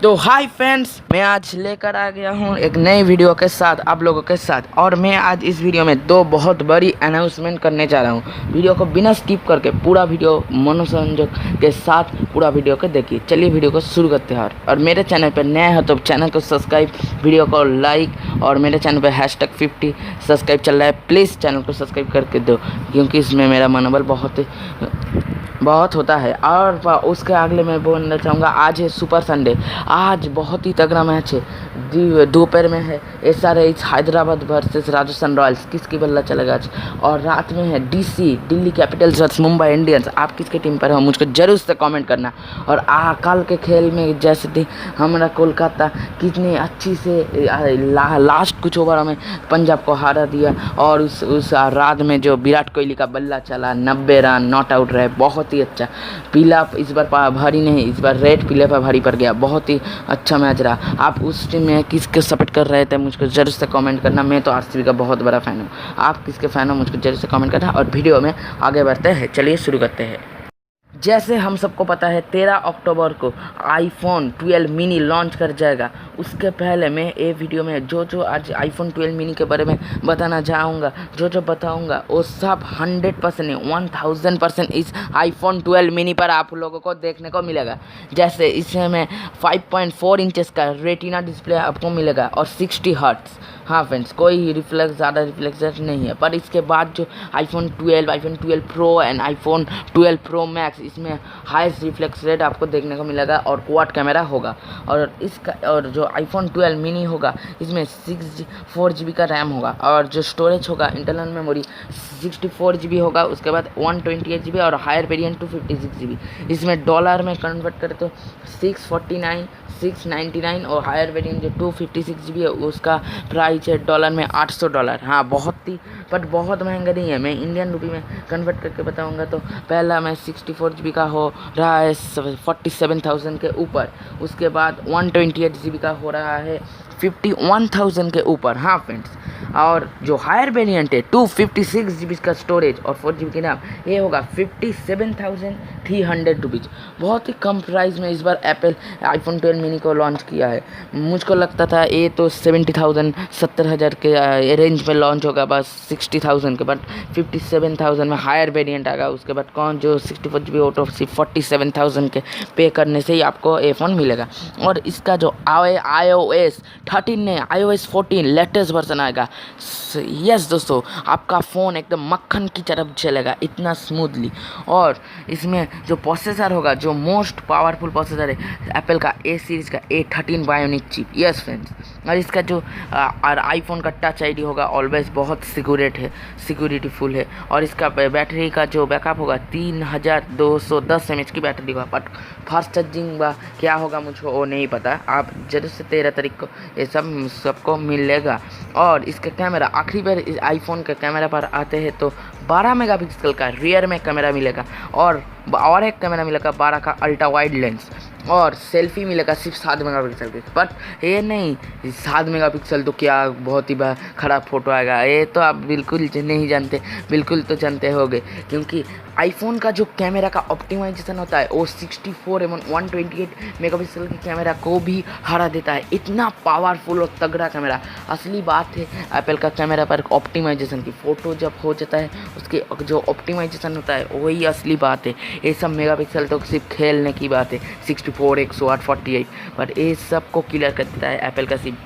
तो hi friends, मैं आज लेकर आ गया हूँ एक नई वीडियो के साथ आप लोगों के साथ। और मैं आज इस वीडियो में दो बहुत बड़ी अनाउंसमेंट करने जा रहा हूँ। वीडियो को बिना स्किप करके पूरा वीडियो मनोरंजक के साथ पूरा वीडियो को देखिए। चलिए वीडियो को शुरू करते हैं। और मेरे चैनल पर नए हो तो चैनल को सब्सक्राइब, वीडियो को लाइक, और मेरे चैनल पर #50 सब्सक्राइब चल रहा है। प्लीज़ चैनल को सब्सक्राइब करके दो, क्योंकि इसमें मेरा मनोबल बहुत होता है। और उसके अगले मैं बोलना चाहूँगा, आज है सुपर संडे। आज बहुत ही तगड़ा मैच है, दोपहर में है SRH Hyderabad versus Rajasthan Royals. किसकी बल्ला चलेगा आज? और रात में है DC Delhi Capitals versus Mumbai Indians. आप किसके टीम पर हो मुझको जरूर से कमेंट करना। और कल के खेल में जैसे हमारा कोलकाता कितनी अच्छी से लास्ट कुछ ओवर में पंजाब को हरा दिया। और उस रात में जो विराट कोहली का बल्ला चला, 90 रन नॉट आउट रहे, बहुत ही अच्छा। पीला इस बार भारी नहीं, इस बार रेड पीले पर भारी पड़ गया। बहुत ही अच्छा मैच रहा। आप उस टीम में किसके सपोर्ट कर रहे थे मुझको जरूर से कमेंट करना। मैं तो RCB का बहुत बड़ा फ़ैन हूँ। आप किसके फ़ैन हो मुझको जरूर से कमेंट करना। और वीडियो में आगे बढ़ते हैं, चलिए शुरू करते हैं। जैसे हम सबको पता है 13 अक्टूबर को iPhone 12 मिनी लॉन्च कर जाएगा। उसके पहले मैं ये वीडियो में जो आज iPhone 12 मिनी के बारे में बताना चाहूँगा, जो बताऊँगा वो सब 100% नहीं, 1000% इस iPhone 12 मिनी पर आप लोगों को देखने को मिलेगा। जैसे इसमें 5.4 इंचेस का रेटिना डिस्प्ले आपको मिलेगा और 60 हर्ट्ज़। हाँ फ्रेंड्स, कोई ज़्यादा रिफ्लेक्स नहीं है। पर इसके बाद जो iPhone 12 Pro and iPhone 12 Pro Max, इसमें हाईएस्ट रिफ्लेक्स रेट आपको देखने को मिलेगा और क्वाड कैमरा होगा। और जो iPhone 12 मिनी होगा इसमें 4 GB का रैम होगा। और जो स्टोरेज होगा इंटरनल मेमोरी 64 GB होगा। उसके बाद 128 GB और हायर वेरिएंट 256 GB। इसमें डॉलर में कन्वर्ट करें तो 699 और हायर वेरिएंट जो 256 GB है उसका प्राइस है डॉलर में $800। हाँ, बहुत महंगा नहीं है। मैं इंडियन रुपी में कन्वर्ट करके बताऊंगा तो पहला में 64 GB का हो रहा है 47,000 के ऊपर। उसके बाद 128 GB का हो रहा है 51,000 के ऊपर। हाँ फ्रेंड्स, और जो हायर वेरिएंट है 256 GB का स्टोरेज और 4 GB की रैम, ये होगा 57,300 रुपीज़। बहुत ही कम प्राइस में इस बार एप्पल iPhone 12 मिनी को लॉन्च किया है। मुझको लगता था ये तो 70,000 70,000 के रेंज में लॉन्च होगा, बस 60,000 के, बट 57,000 में हायर वेरिएंट आएगा। उसके बाद जो 64 GB हो तो 47,000 के पे करने से ही आपको ये फ़ोन मिलेगा। और इसका जो iOS 13 नहीं, iOS 14 लेटेस्ट वर्जन आएगा। यस दोस्तों, आपका फ़ोन एकदम मक्खन की तरफ चलेगा इतना स्मूथली। और इसमें जो प्रोसेसर होगा, जो मोस्ट पावरफुल प्रोसेसर है एप्पल का A सीरीज़ का A13 bionic chip. Yes friends, और इसका जो आईफोन का टच ID होगा ऑलवेज बहुत सिक्योरिटीफुल है। और इसका बैटरी का जो बैकअप होगा 3210 mAh की बैटरी होगा। बट फास्ट चार्जिंग क्या होगा मुझको वो नहीं पता। आप जरूर से 13 तारीख को ये सबको मिलेगा। और इसका कैमरा, आखिरी बार इस आईफोन के कैमरा पर आते हैं तो 12 मेगापिक्सल का रियर में कैमरा मिलेगा। और एक कैमरा मिलेगा 12 का अल्ट्रा वाइड लेंस। और सेल्फी मिलेगा सिर्फ 7 मेगापिक्सल के। बट ये नहीं, 7 मेगापिक्सल तो क्या बहुत ही ख़राब फ़ोटो आएगा। ये तो आप बिल्कुल नहीं जानते, बिल्कुल तो जानते होंगे, क्योंकि आईफोन का जो कैमरा का ऑप्टिमाइजेशन होता है वो 64 एवं 128 मेगापिक्सल के कैमरा को भी हरा देता है। इतना पावरफुल और तगड़ा कैमरा। असली बात है एप्पल का कैमरा पर ऑप्टिमाइजेशन की। फ़ोटो जब हो जाता है उसके जो ऑप्टिमाइजेशन होता है वही असली बात है। ये सब मेगापिक्सल तो सिर्फ खेलने की बात है, 64, 108, 48, बट ये सब को क्लियर कर देता है एप्पल का सिर्फ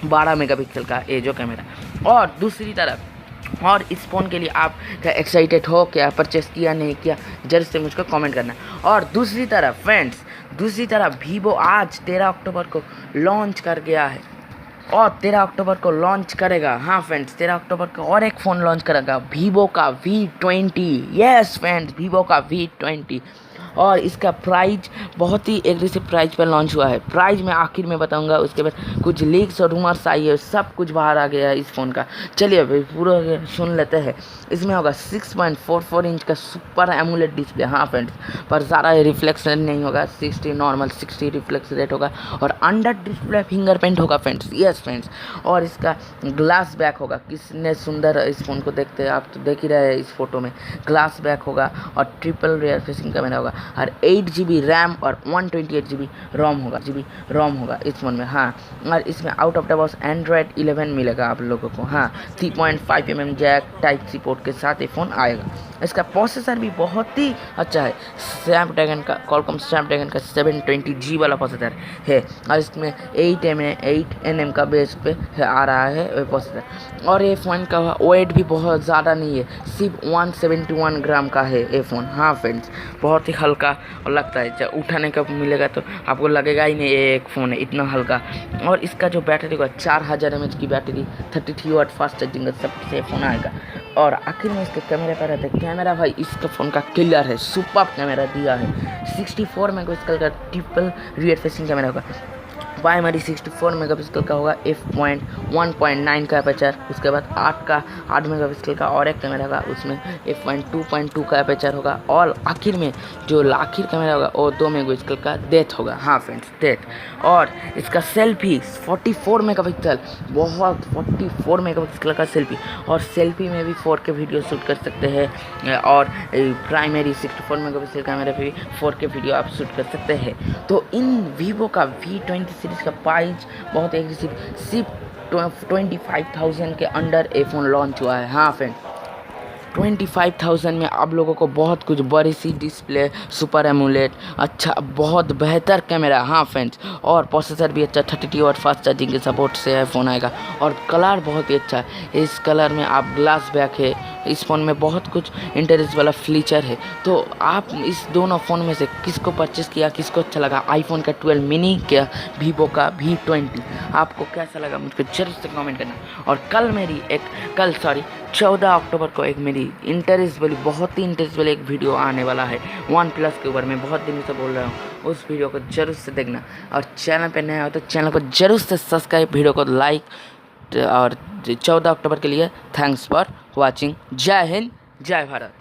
12 मेगापिक्सल का ये जो कैमरा। और दूसरी तरफ, और इस फ़ोन के लिए आप क्या एक्साइटेड हो, क्या परचेस किया नहीं किया, जरूर से मुझको कमेंट करना। और दूसरी तरफ फ्रेंड्स, वीवो आज 13 अक्टूबर को लॉन्च कर गया है और 13 अक्टूबर को लॉन्च करेगा। हाँ फ्रेंड्स, 13 अक्टूबर को और एक फ़ोन लॉन्च करेगा, वीवो का V20। यस फ्रेंड्स, वीवो का V20। और इसका प्राइस बहुत ही एग्रेसिव प्राइस पर लॉन्च हुआ है। प्राइस मैं आखिर में बताऊंगा। उसके बाद कुछ लीक्स और रूमर्स आई है, सब कुछ बाहर आ गया है इस फ़ोन का। चलिए अभी पूरा सुन लेते हैं। इसमें होगा 6.44 इंच का सुपर एमुलेट डिस्प्ले। हाँ फ्रेंड्स, पर ज़्यादा रिफ्लेक्स रेट नहीं होगा, 60 नॉर्मल 60 रिफ्लेक्स रेट होगा। और अंडर डिस्प्ले फिंगरप्रिंट होगा फ्रेंड्स। यस फ्रेंड्स, और इसका ग्लास बैक होगा। कितने सुंदर इस फ़ोन को देखते हैं, आप तो देख ही रहे हैं इस फोटो में। ग्लास बैक होगा और ट्रिपल रियर फेसिंग कैमरा होगा। और 8 GB रैम और 128 GB रोम होगा इस फ़ोन में। हाँ, और इसमें out of the box Android 11 मिलेगा आप लोगों को। हाँ, 3.5 mm jack type C port के साथ ये फ़ोन आएगा। इसका प्रोसेसर भी बहुत ही अच्छा है, क्वालकॉम स्नैपड्रैगन का 720G वाला प्रोसेसर है, और इसमें 8nm का बेस पे आ रहा है प्रोसेसर। और ये फ़ोन का वेट भी बहुत ज़्यादा नहीं है, सिर्फ 171 ग्राम का है ये फ़ोन। हाँ फ्रेंड्स, बहुत ही हल्का और लगता है, जब उठाने का मिलेगा तो आपको लगेगा ही नहीं ये एक फ़ोन है, इतना हल्का। और इसका जो बैटरी होगा 4000 mAh की बैटरी, 33 वाट फास्ट चार्जिंग का सब से फ़ोन आएगा। और आखिर में इसके कैमरे पर रहता है, कैमरा भाई इसका फ़ोन का किलर है, सुपर कैमरा दिया है। 64 मेगापिक्सल का ट्रिपल रियर फेसिंग कैमरा होगा, प्राइमरी 64 मेगापिक्सल का होगा, f1.9 का अपर्चर। उसके बाद 8 मेगापिक्सल का और एक कैमरा होगा, उसमें f1.2.2 का अपर्चर होगा। और आखिर में जो आखिर कैमरा होगा वो 2 मेगापिक्सल का डेथ होगा। हाँ फ्रेंड्स, डेथ। और इसका सेल्फी 44 मेगापिक्सल, बहुत 44 मेगापिक्सल का सेल्फी, और सेल्फी में भी 4K वीडियो शूट कर सकते हैं। और प्राइमरी 64 मेगापिक्सल कैमरा पे भी 4K वीडियो आप शूट कर सकते हैं। तो इन वीवो का V20 सीरीज़ का प्राइस बहुत एग्रेसिव, सिर्फ 25,000 के अंडर ये फ़ोन लॉन्च हुआ है। हाँ फ्रेंड, 25,000 में आप लोगों को बहुत कुछ, बड़ी सी डिस्प्ले, सुपर एमोलेड, अच्छा बहुत बेहतर कैमरा। हाँ फ्रेंड्स, और प्रोसेसर भी अच्छा, 32 वाट फास्ट चार्जिंग के सपोर्ट से फ़ोन आएगा। और कलर बहुत ही अच्छा है, इस कलर में आप ग्लास बैक है, इस फ़ोन में बहुत कुछ इंटरेस्ट वाला फीचर है। तो आप इस दोनों फ़ोन में से किसको परचेज़ किया, किसको अच्छा लगा, आईफोन का 12 मिनी क्या वीवो का V20, आपको कैसा लगा मुझको जरूर से कमेंट करना। और कल 14 अक्टूबर को एक मेरी बहुत ही इंटरेस्ट वाली एक वीडियो आने वाला है वन प्लस के ऊपर। मैं बहुत दिन से बोल रहा हूँ, उस वीडियो को जरूर से देखना। और चैनल पे नया हो तो चैनल को जरूर से सब्सक्राइब, वीडियो को लाइक। और 14 अक्टूबर के लिए थैंक्स फॉर वॉचिंग। जय हिंद, जय भारत।